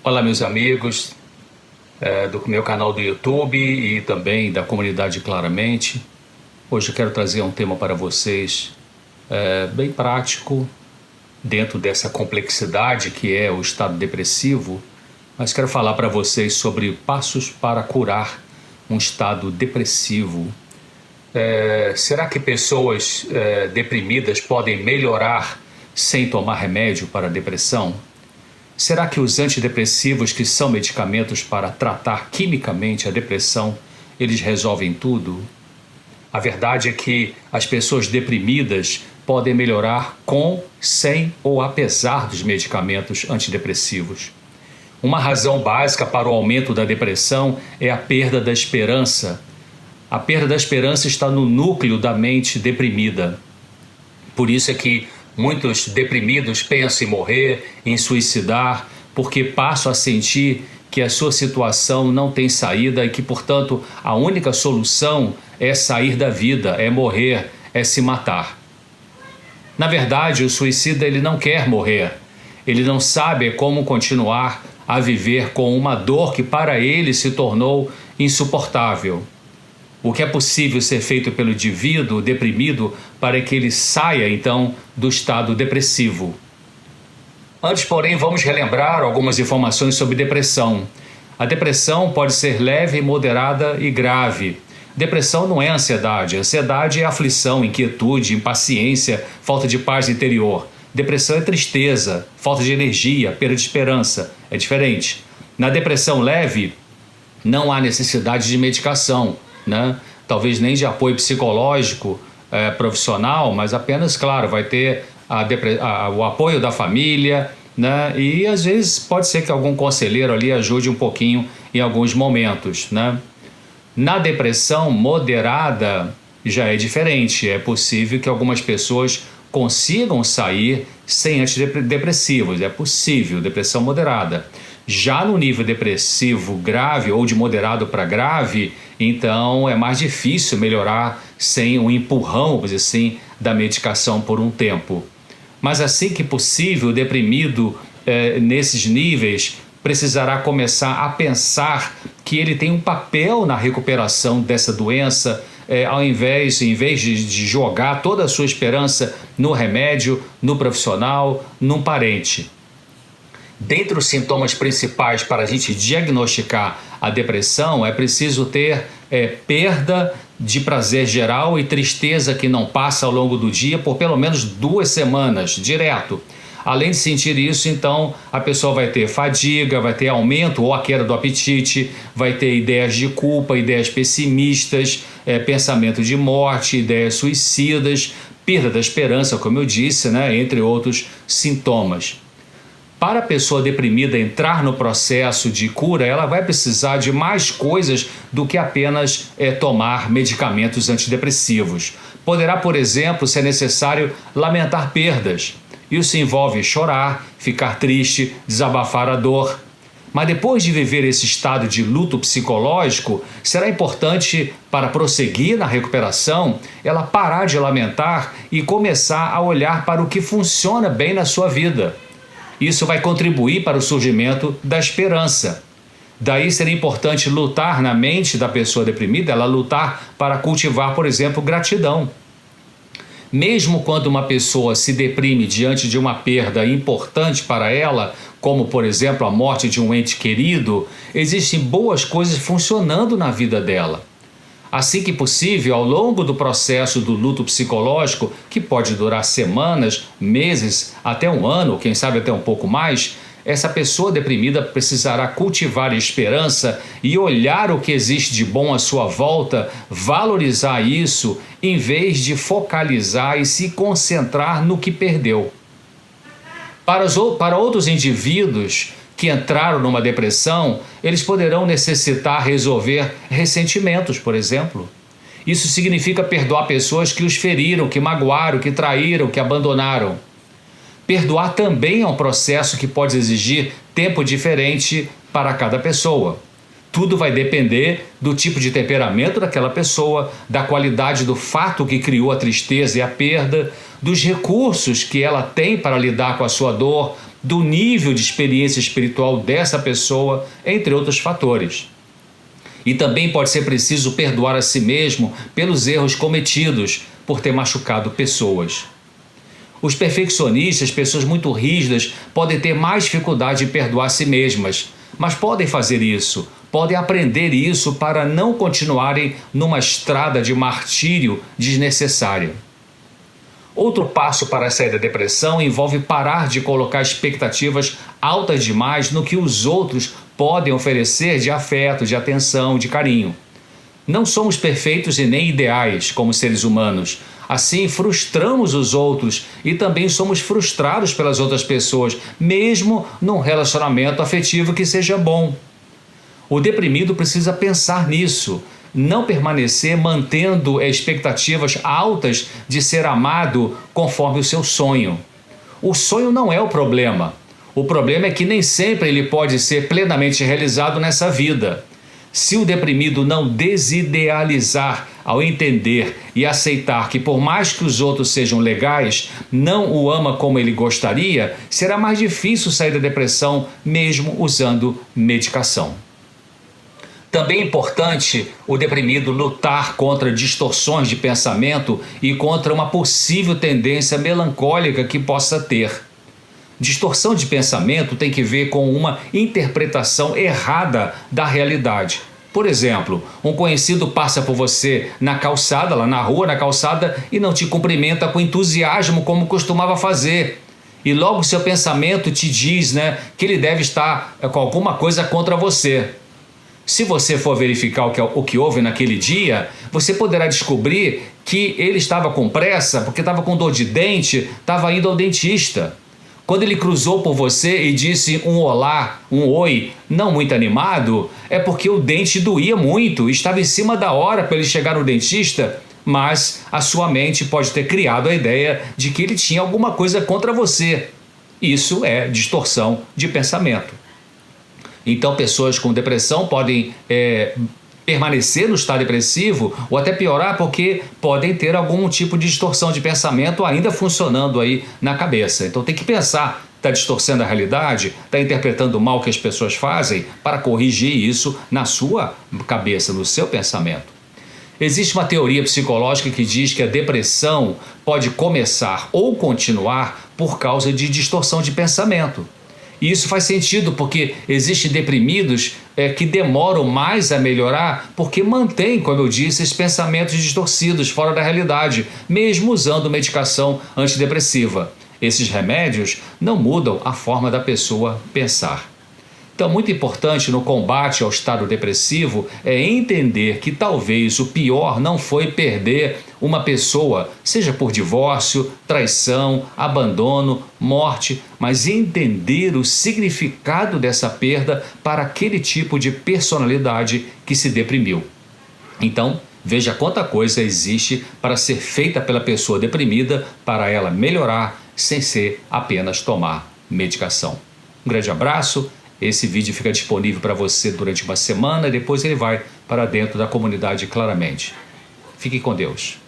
Olá, meus amigos do meu canal do YouTube e também da comunidade Claramente. Hoje eu quero trazer um tema para vocês bem prático, dentro dessa complexidade que é o estado depressivo, mas quero falar para vocês sobre passos para curar um estado depressivo. Será que pessoas deprimidas podem melhorar sem tomar remédio para a depressão? Será que os antidepressivos, que são medicamentos para tratar quimicamente a depressão, eles resolvem tudo? A verdade é que as pessoas deprimidas podem melhorar com, sem ou apesar dos medicamentos antidepressivos. Uma razão básica para o aumento da depressão é a perda da esperança. A perda da esperança está no núcleo da mente deprimida. Por isso é que muitos deprimidos pensam em morrer, em suicidar, porque passam a sentir que a sua situação não tem saída e que, portanto, a única solução é sair da vida, é morrer, é se matar. Na verdade, o suicida ele não quer morrer. Ele não sabe como continuar a viver com uma dor que para ele se tornou insuportável. O que é possível ser feito pelo indivíduo deprimido para que ele saia, então, do estado depressivo? Antes, porém, vamos relembrar algumas informações sobre depressão. A depressão pode ser leve, moderada e grave. Depressão não é ansiedade. Ansiedade é aflição, inquietude, impaciência, falta de paz interior. Depressão é tristeza, falta de energia, perda de esperança. É diferente. Na depressão leve, não há necessidade de medicação, né? Talvez nem de apoio psicológico profissional, mas apenas, claro, vai ter o apoio da família, né? E às vezes pode ser que algum conselheiro ali ajude um pouquinho em alguns momentos, né? Na depressão moderada já é diferente. É possível que algumas pessoas consigam sair sem antidepressivos. É possível, depressão moderada. Já no nível depressivo grave ou de moderado para grave, então é mais difícil melhorar sem um empurrão, vamos dizer assim, da medicação por um tempo. Mas assim que possível, o deprimido nesses níveis precisará começar a pensar que ele tem um papel na recuperação dessa doença, em vez de jogar toda a sua esperança no remédio, no profissional, num parente. Dentre os sintomas principais para a gente diagnosticar a depressão, é preciso ter perda de prazer geral e tristeza que não passa ao longo do dia por pelo menos 2 semanas, direto. Além de sentir isso, então, a pessoa vai ter fadiga, vai ter aumento ou a queda do apetite, vai ter ideias de culpa, ideias pessimistas, pensamento de morte, ideias suicidas, perda da esperança, como eu disse, né, entre outros sintomas. Para a pessoa deprimida entrar no processo de cura, ela vai precisar de mais coisas do que apenas tomar medicamentos antidepressivos. Poderá, por exemplo, ser necessário lamentar perdas. Isso envolve chorar, ficar triste, desabafar a dor. Mas depois de viver esse estado de luto psicológico, será importante, para prosseguir na recuperação, ela parar de lamentar e começar a olhar para o que funciona bem na sua vida. Isso vai contribuir para o surgimento da esperança. Daí seria importante lutar na mente da pessoa deprimida, ela lutar para cultivar, por exemplo, gratidão. Mesmo quando uma pessoa se deprime diante de uma perda importante para ela, como, por exemplo, a morte de um ente querido, existem boas coisas funcionando na vida dela. Assim que possível, ao longo do processo do luto psicológico, que pode durar semanas, meses, até um ano, quem sabe até um pouco mais, essa pessoa deprimida precisará cultivar esperança e olhar o que existe de bom à sua volta, valorizar isso, em vez de focalizar e se concentrar no que perdeu. Para outros indivíduos que entraram numa depressão, eles poderão necessitar resolver ressentimentos, por exemplo. Isso significa perdoar pessoas que os feriram, que magoaram, que traíram, que abandonaram. Perdoar também é um processo que pode exigir tempo diferente para cada pessoa. Tudo vai depender do tipo de temperamento daquela pessoa, da qualidade do fato que criou a tristeza e a perda, dos recursos que ela tem para lidar com a sua dor, do nível de experiência espiritual dessa pessoa, entre outros fatores. E também pode ser preciso perdoar a si mesmo pelos erros cometidos por ter machucado pessoas. Os perfeccionistas, pessoas muito rígidas, podem ter mais dificuldade em perdoar a si mesmas, mas podem fazer isso, podem aprender isso para não continuarem numa estrada de martírio desnecessária. Outro passo para sair da depressão envolve parar de colocar expectativas altas demais no que os outros podem oferecer de afeto, de atenção, de carinho. Não somos perfeitos e nem ideais como seres humanos. Assim, frustramos os outros e também somos frustrados pelas outras pessoas, mesmo num relacionamento afetivo que seja bom. O deprimido precisa pensar nisso, não permanecer mantendo expectativas altas de ser amado conforme o seu sonho. O sonho não é o problema. O problema é que nem sempre ele pode ser plenamente realizado nessa vida. Se o deprimido não desidealizar ao entender e aceitar que por mais que os outros sejam legais, não o ama como ele gostaria, será mais difícil sair da depressão mesmo usando medicação. Também é importante o deprimido lutar contra distorções de pensamento e contra uma possível tendência melancólica que possa ter. Distorção de pensamento tem que ver com uma interpretação errada da realidade. Por exemplo, um conhecido passa por você na calçada, lá na rua, na calçada, e não te cumprimenta com entusiasmo como costumava fazer. E logo seu pensamento te diz, que ele deve estar com alguma coisa contra você. Se você for verificar o que houve naquele dia, você poderá descobrir que ele estava com pressa, porque estava com dor de dente, estava indo ao dentista. Quando ele cruzou por você e disse um olá, um oi, não muito animado, é porque o dente doía muito, estava em cima da hora para ele chegar no dentista, mas a sua mente pode ter criado a ideia de que ele tinha alguma coisa contra você. Isso é distorção de pensamento. Então, pessoas com depressão podem permanecer no estado depressivo ou até piorar porque podem ter algum tipo de distorção de pensamento ainda funcionando aí na cabeça. Então tem que pensar, está distorcendo a realidade, está interpretando mal o que as pessoas fazem para corrigir isso na sua cabeça, no seu pensamento. Existe uma teoria psicológica que diz que a depressão pode começar ou continuar por causa de distorção de pensamento. E isso faz sentido porque existem deprimidos que demoram mais a melhorar porque mantêm, como eu disse, esses pensamentos distorcidos fora da realidade, mesmo usando medicação antidepressiva. Esses remédios não mudam a forma da pessoa pensar. Então, muito importante no combate ao estado depressivo é entender que talvez o pior não foi perder uma pessoa, seja por divórcio, traição, abandono, morte, mas entender o significado dessa perda para aquele tipo de personalidade que se deprimiu. Então, veja quanta coisa existe para ser feita pela pessoa deprimida para ela melhorar sem ser apenas tomar medicação. Um grande abraço. Esse vídeo fica disponível para você durante uma semana e depois ele vai para dentro da comunidade Claramente. Fique com Deus.